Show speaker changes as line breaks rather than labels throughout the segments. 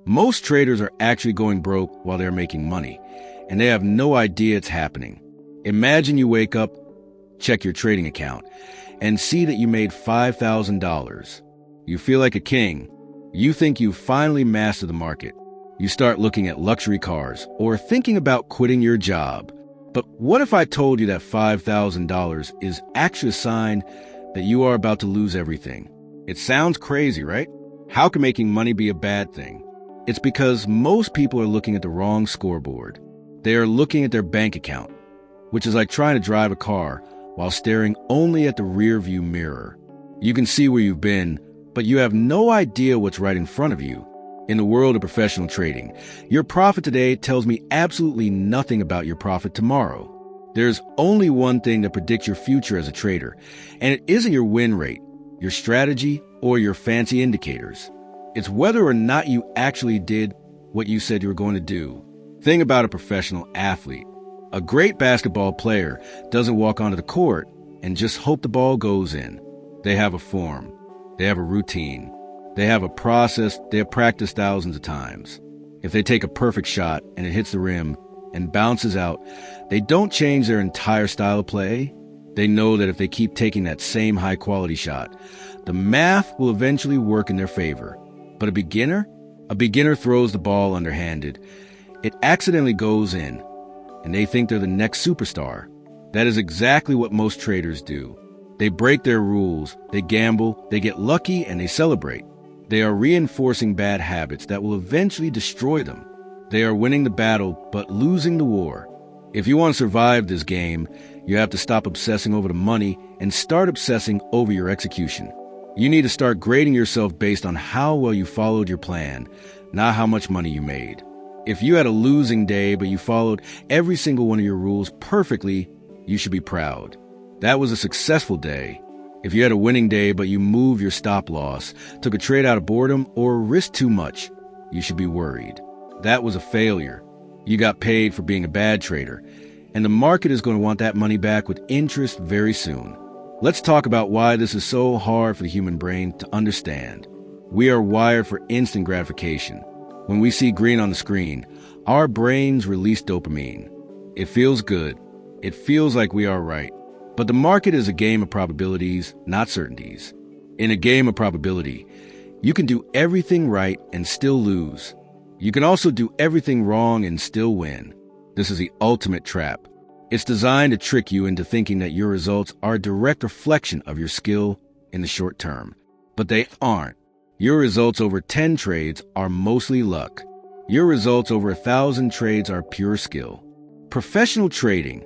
Most traders are actually going broke while they're making money, and they have no idea it's happening. Imagine you wake up, check your trading account, and see that you made $5,000. You feel like a king. You think you've finally mastered the market. You start looking at luxury cars or thinking about quitting your job. But what if I told you that $5,000 is actually a sign that you are about to lose everything? It sounds crazy, right? How can making money be a bad thing? It's because most people are looking at the wrong scoreboard. They are looking at their bank account, which is like trying to drive a car while staring only at the rearview mirror. You can see where you've been, but you have no idea what's right in front of you. In the world of professional trading, your profit today tells me absolutely nothing about your profit tomorrow. There's only one thing that predicts your future as a trader, and it isn't your win rate, your strategy, or your fancy indicators. It's whether or not you actually did what you said you were going to do. Think about a professional athlete. A great basketball player doesn't walk onto the court and just hope the ball goes in. They have a form. They have a routine. They have a process they have practiced thousands of times. If they take a perfect shot and it hits the rim and bounces out, they don't change their entire style of play. They know that if they keep taking that same high-quality shot, the math will eventually work in their favor. But a beginner throws the ball underhanded. It accidentally goes in, and they think they're the next superstar. That is exactly what most traders do. They break their rules, they gamble, they get lucky, and they celebrate. They are reinforcing bad habits that will eventually destroy them. They are winning the battle, but losing the war. If you want to survive this game, you have to stop obsessing over the money and start obsessing over your execution. You need to start grading yourself based on how well you followed your plan, not how much money you made. If you had a losing day but you followed every single one of your rules perfectly, you should be proud. That was a successful day. If you had a winning day but you moved your stop loss, took a trade out of boredom, or risked too much, you should be worried. That was a failure. You got paid for being a bad trader, and the market is going to want that money back with interest very soon. Let's talk about why this is so hard for the human brain to understand. We are wired for instant gratification. When we see green on the screen, our brains release dopamine. It feels good. It feels like we are right. But the market is a game of probabilities, not certainties. In a game of probability, you can do everything right and still lose. You can also do everything wrong and still win. This is the ultimate trap. It's designed to trick you into thinking that your results are a direct reflection of your skill in the short term. But they aren't. Your results over 10 trades are mostly luck. Your results over 1,000 trades are pure skill. Professional trading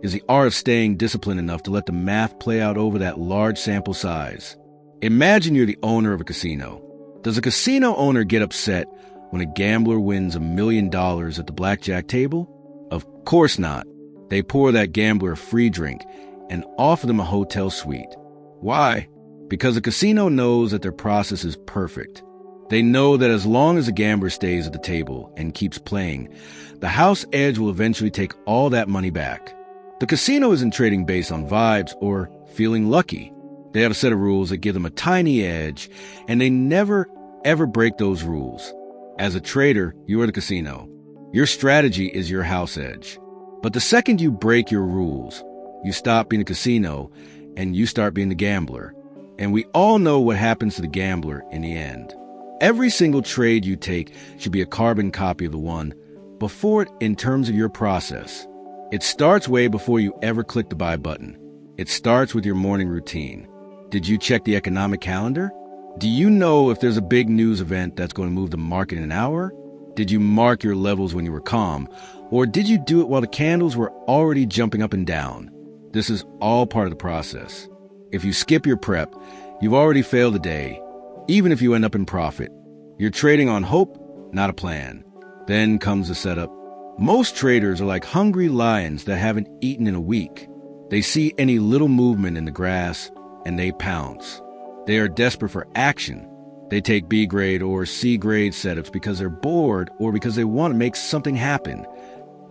is the art of staying disciplined enough to let the math play out over that large sample size. Imagine you're the owner of a casino. Does a casino owner get upset when a gambler wins $1 million at the blackjack table? Of course not. They pour that gambler a free drink and offer them a hotel suite. Why? Because the casino knows that their process is perfect. They know that as long as the gambler stays at the table and keeps playing, the house edge will eventually take all that money back. The casino isn't trading based on vibes or feeling lucky. They have a set of rules that give them a tiny edge, and they never, ever break those rules. As a trader, you are the casino. Your strategy is your house edge. But the second you break your rules, you stop being a casino and you start being the gambler. And we all know what happens to the gambler in the end. Every single trade you take should be a carbon copy of the one before it in terms of your process. It starts way before you ever click the buy button. It starts with your morning routine. Did you check the economic calendar? Do you know if there's a big news event that's going to move the market in an hour? Did you mark your levels when you were calm? Or did you do it while the candles were already jumping up and down? This is all part of the process. If you skip your prep, you've already failed the day, even if you end up in profit. You're trading on hope, not a plan. Then comes the setup. Most traders are like hungry lions that haven't eaten in a week. They see any little movement in the grass, and they pounce. They are desperate for action. They take B grade or C grade setups because they're bored or because they want to make something happen.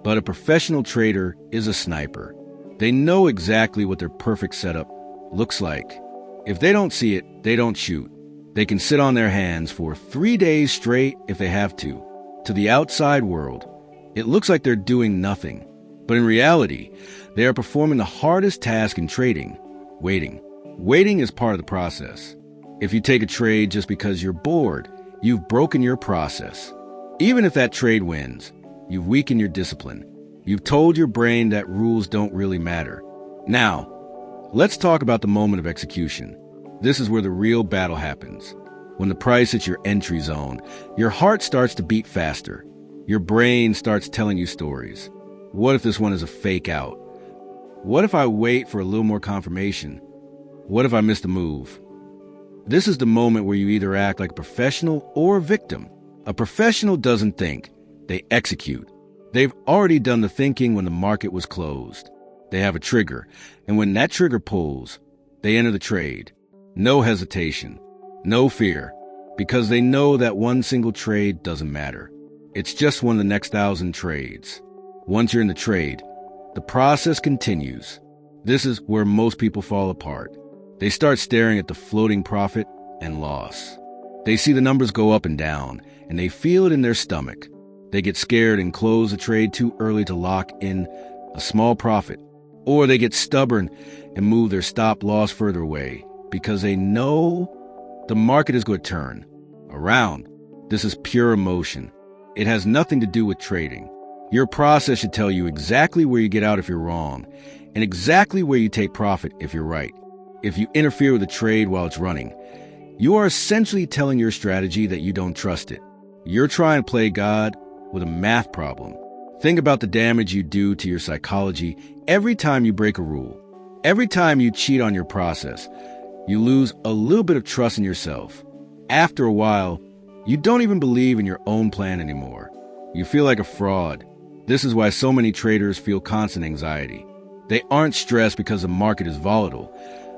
But a professional trader is a sniper. They know exactly what their perfect setup looks like. If they don't see it, they don't shoot. They can sit on their hands for 3 days straight if they have to. To the outside world, it looks like they're doing nothing. But in reality, they are performing the hardest task in trading, waiting. Waiting is part of the process. If you take a trade just because you're bored, you've broken your process. Even if that trade wins, you've weakened your discipline. You've told your brain that rules don't really matter. Now, let's talk about the moment of execution. This is where the real battle happens. When the price hits your entry zone, your heart starts to beat faster. Your brain starts telling you stories. What if this one is a fake out? What if I wait for a little more confirmation? What if I miss the move? This is the moment where you either act like a professional or a victim. A professional doesn't think, they execute. They've already done the thinking when the market was closed. They have a trigger, and when that trigger pulls, they enter the trade. No hesitation, no fear, because they know that one single trade doesn't matter. It's just one of the next 1,000 trades. Once you're in the trade, the process continues. This is where most people fall apart. They start staring at the floating profit and loss. They see the numbers go up and down, and they feel it in their stomach. They get scared and close the trade too early to lock in a small profit. Or they get stubborn and move their stop loss further away because they know the market is going to turn around. This is pure emotion. It has nothing to do with trading. Your process should tell you exactly where you get out if you're wrong, and exactly where you take profit if you're right. If you interfere with a trade while it's running, you are essentially telling your strategy that you don't trust it. You're trying to play God with a math problem. Think about the damage you do to your psychology every time you break a rule. Every time you cheat on your process, you lose a little bit of trust in yourself. After a while, you don't even believe in your own plan anymore. You feel like a fraud. This is why so many traders feel constant anxiety. They aren't stressed because the market is volatile.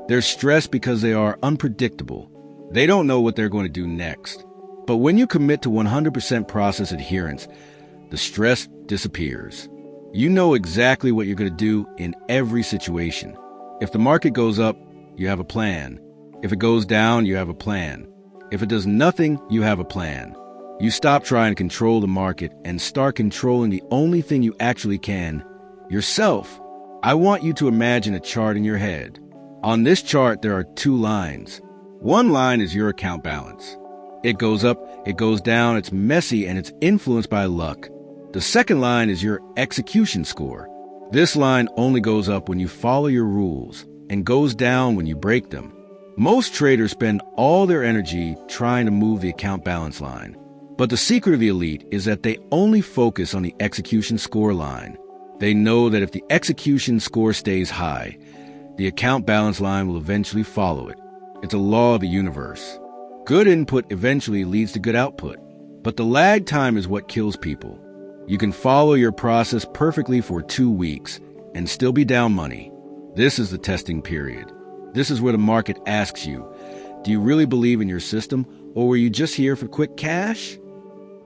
They're stressed because they are unpredictable. They don't know what they're going to do next. But when you commit to 100% process adherence, the stress disappears. You know exactly what you're going to do in every situation. If the market goes up, you have a plan. If it goes down, you have a plan. If it does nothing, you have a plan. You stop trying to control the market and start controlling the only thing you actually can, yourself. I want you to imagine a chart in your head. On this chart, there are 2 lines. One line is your account balance. It goes up, it goes down, it's messy, and it's influenced by luck. The second line is your execution score. This line only goes up when you follow your rules and goes down when you break them. Most traders spend all their energy trying to move the account balance line. But the secret of the elite is that they only focus on the execution score line. They know that if the execution score stays high, the account balance line will eventually follow it. It's a law of the universe. Good input eventually leads to good output. But the lag time is what kills people. You can follow your process perfectly for 2 weeks and still be down money. This is the testing period. This is where the market asks you, do you really believe in your system, or were you just here for quick cash?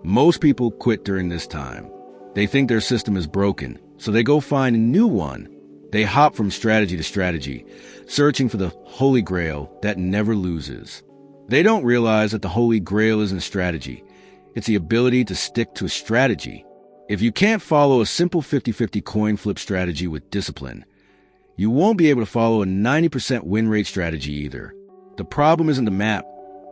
Most people quit during this time. They think their system is broken, so they go find a new one. They hop from strategy to strategy, searching for the holy grail that never loses. They don't realize that the holy grail isn't strategy. It's the ability to stick to a strategy. If you can't follow a simple 50-50 coin flip strategy with discipline, you won't be able to follow a 90% win rate strategy either. The problem isn't the map,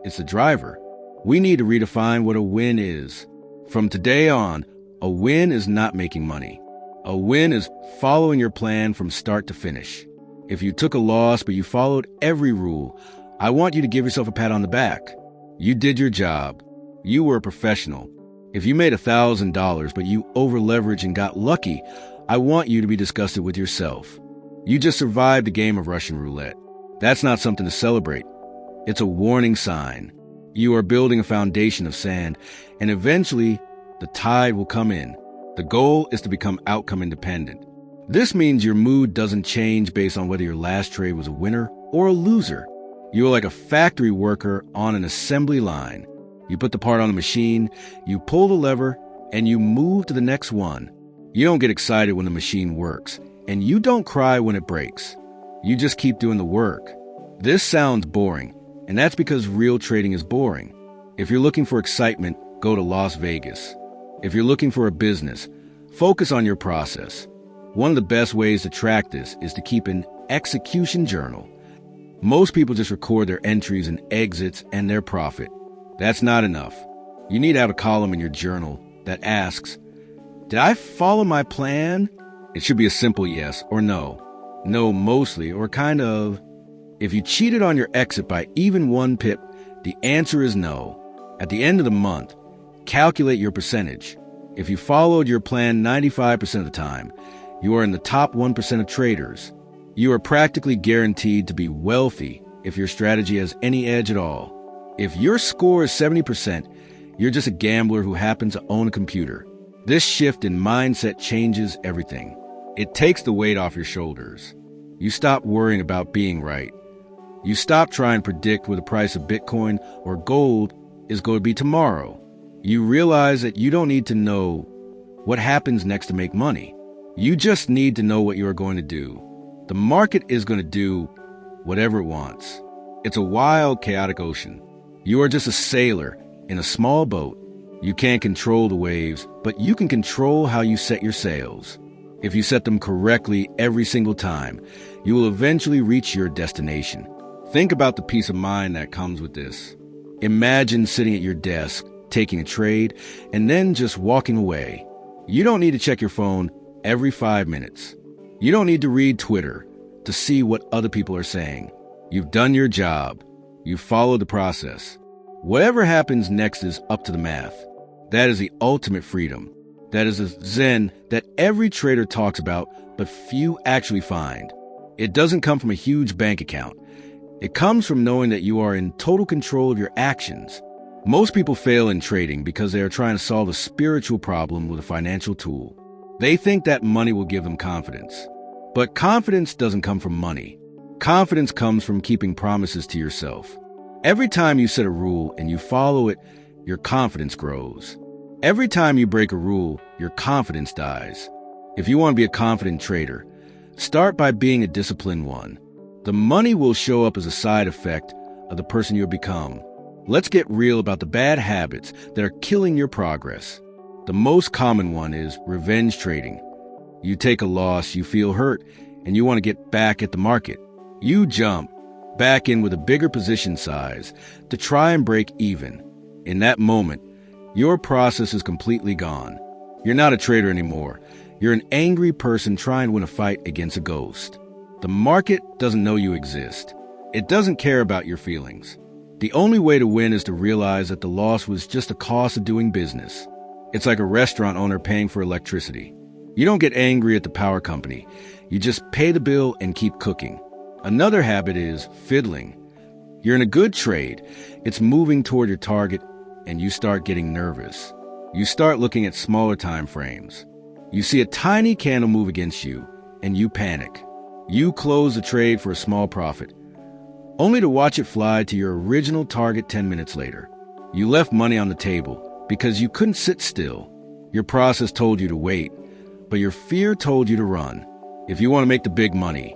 it's the driver. We need to redefine what a win is. From today on, a win is not making money. A win is following your plan from start to finish. If you took a loss but you followed every rule, I want you to give yourself a pat on the back. You did your job. You were a professional. If you made $1,000 but you over-leveraged and got lucky, I want you to be disgusted with yourself. You just survived a game of Russian roulette. That's not something to celebrate. It's a warning sign. You are building a foundation of sand, and eventually the tide will come in. The goal is to become outcome independent. This means your mood doesn't change based on whether your last trade was a winner or a loser. You are like a factory worker on an assembly line. You put the part on the machine, you pull the lever, and you move to the next one. You don't get excited when the machine works, and you don't cry when it breaks. You just keep doing the work. This sounds boring. And that's because real trading is boring. If you're looking for excitement, go to Las Vegas. If you're looking for a business, focus on your process. One of the best ways to track this is to keep an execution journal. Most people just record their entries and exits and their profit. That's not enough. You need to have a column in your journal that asks, did I follow my plan? It should be a simple yes or no. No mostly or kind of. If you cheated on your exit by even 1 pip, the answer is no. At the end of the month, calculate your percentage. If you followed your plan 95% of the time, you are in the top 1% of traders. You are practically guaranteed to be wealthy if your strategy has any edge at all. If your score is 70%, you're just a gambler who happens to own a computer. This shift in mindset changes everything. It takes the weight off your shoulders. You stop worrying about being right. You stop trying to predict what the price of Bitcoin or gold is going to be tomorrow. You realize that you don't need to know what happens next to make money. You just need to know what you are going to do. The market is going to do whatever it wants. It's a wild, chaotic ocean. You are just a sailor in a small boat. You can't control the waves, but you can control how you set your sails. If you set them correctly every single time, you will eventually reach your destination. Think about the peace of mind that comes with this. Imagine sitting at your desk, taking a trade, and then just walking away. You don't need to check your phone every 5 minutes. You don't need to read Twitter to see what other people are saying. You've done your job. You've followed the process. Whatever happens next is up to the math. That is the ultimate freedom. That is the zen that every trader talks about, but few actually find. It doesn't come from a huge bank account. It comes from knowing that you are in total control of your actions. Most people fail in trading because they are trying to solve a spiritual problem with a financial tool. They think that money will give them confidence. But confidence doesn't come from money. Confidence comes from keeping promises to yourself. Every time you set a rule and you follow it, your confidence grows. Every time you break a rule, your confidence dies. If you want to be a confident trader, start by being a disciplined one. The money will show up as a side effect of the person you have become. Let's get real about the bad habits that are killing your progress. The most common one is revenge trading. You take a loss, you feel hurt, and you want to get back at the market. You jump back in with a bigger position size to try and break even. In that moment, your process is completely gone. You're not a trader anymore. You're an angry person trying to win a fight against a ghost. The market doesn't know you exist. It doesn't care about your feelings. The only way to win is to realize that the loss was just a cost of doing business. It's like a restaurant owner paying for electricity. You don't get angry at the power company. You just pay the bill and keep cooking. Another habit is fiddling. You're in a good trade. It's moving toward your target, and you start getting nervous. You start looking at smaller time frames. You see a tiny candle move against you, and you panic. You close the trade for a small profit, only to watch it fly to your original target 10 minutes later. You left money on the table because you couldn't sit still. Your process told you to wait, but your fear told you to run. If you want to make the big money,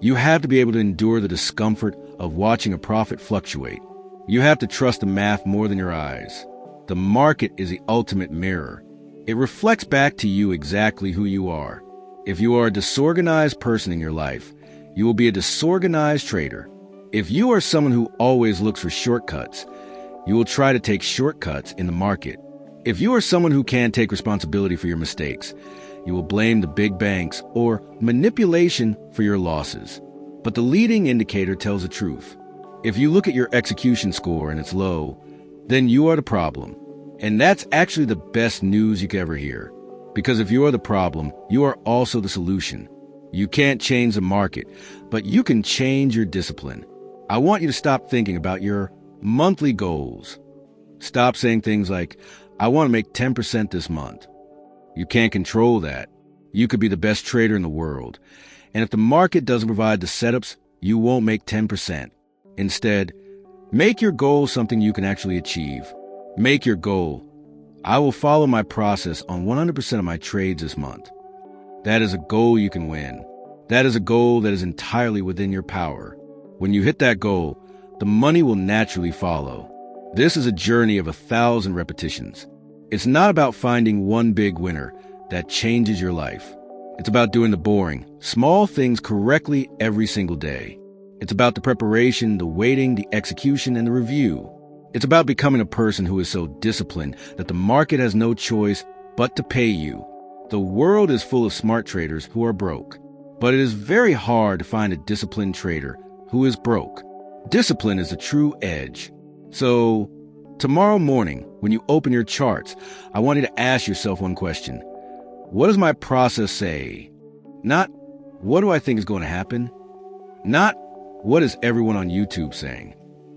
you have to be able to endure the discomfort of watching a profit fluctuate. You have to trust the math more than your eyes. The market is the ultimate mirror. It reflects back to you exactly who you are. If you are a disorganized person in your life, you will be a disorganized trader. If you are someone who always looks for shortcuts, you will try to take shortcuts in the market. If you are someone who can't take responsibility for your mistakes, you will blame the big banks or manipulation for your losses. But the leading indicator tells the truth. If you look at your execution score and it's low, then you are the problem. And that's actually the best news you could ever hear. Because if you are the problem, you are also the solution. You can't change the market, but you can change your discipline. I want you to stop thinking about your monthly goals. Stop saying things like, I want to make 10% this month. You can't control that. You could be the best trader in the world. And if the market doesn't provide the setups, you won't make 10%. Instead, make your goal something you can actually achieve. Make your goal, I will follow my process on 100% of my trades this month. That is a goal you can win. That is a goal that is entirely within your power. When you hit that goal, the money will naturally follow. This is a journey of 1,000 repetitions. It's not about finding one big winner that changes your life. It's about doing the boring, small things correctly every single day. It's about the preparation, the waiting, the execution, and the review. It's about becoming a person who is so disciplined that the market has no choice but to pay you. The world is full of smart traders who are broke, but it is very hard to find a disciplined trader who is broke. Discipline is a true edge. So, tomorrow morning, when you open your charts, I want you to ask yourself one question. What does my process say? Not, what do I think is going to happen? Not, what is everyone on YouTube saying?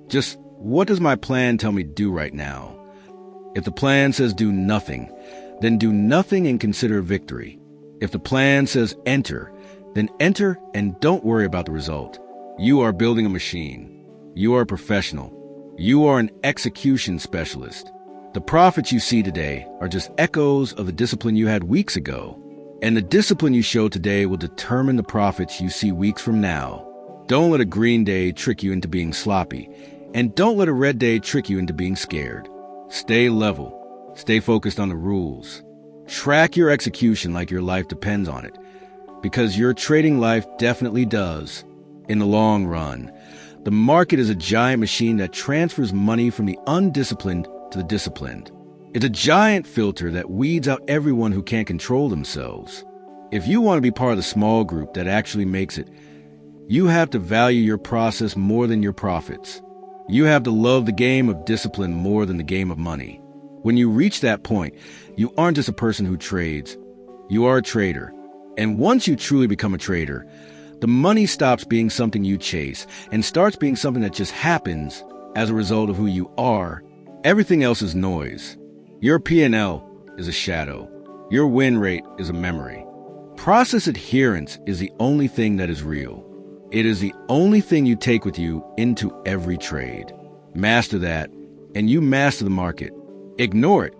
Just, what does my plan tell me to do right now? If the plan says do nothing, then do nothing and consider victory. If the plan says enter, then enter and don't worry about the result. You are building a machine. You are a professional. You are an execution specialist. The profits you see today are just echoes of the discipline you had weeks ago. And the discipline you show today will determine the profits you see weeks from now. Don't let a green day trick you into being sloppy. And don't let a red day trick you into being scared. Stay level. Stay focused on the rules. Track your execution like your life depends on it. Because your trading life definitely does. In the long run, the market is a giant machine that transfers money from the undisciplined to the disciplined. It's a giant filter that weeds out everyone who can't control themselves. If you want to be part of the small group that actually makes it, you have to value your process more than your profits. You have to love the game of discipline more than the game of money. When you reach that point, you aren't just a person who trades. You are a trader. And once you truly become a trader, the money stops being something you chase and starts being something that just happens as a result of who you are. Everything else is noise. Your P&L is a shadow. Your win rate is a memory. Process adherence is the only thing that is real. It is the only thing you take with you into every trade. Master that, and you master the market. Ignore it,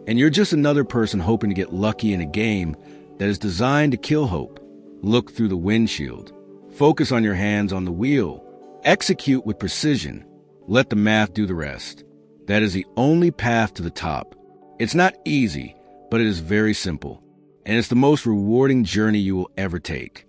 and you're just another person hoping to get lucky in a game that is designed to kill hope. Look through the windshield. Focus on your hands on the wheel. Execute with precision. Let the math do the rest. That is the only path to the top. It's not easy, but it is very simple, and it's the most rewarding journey you will ever take.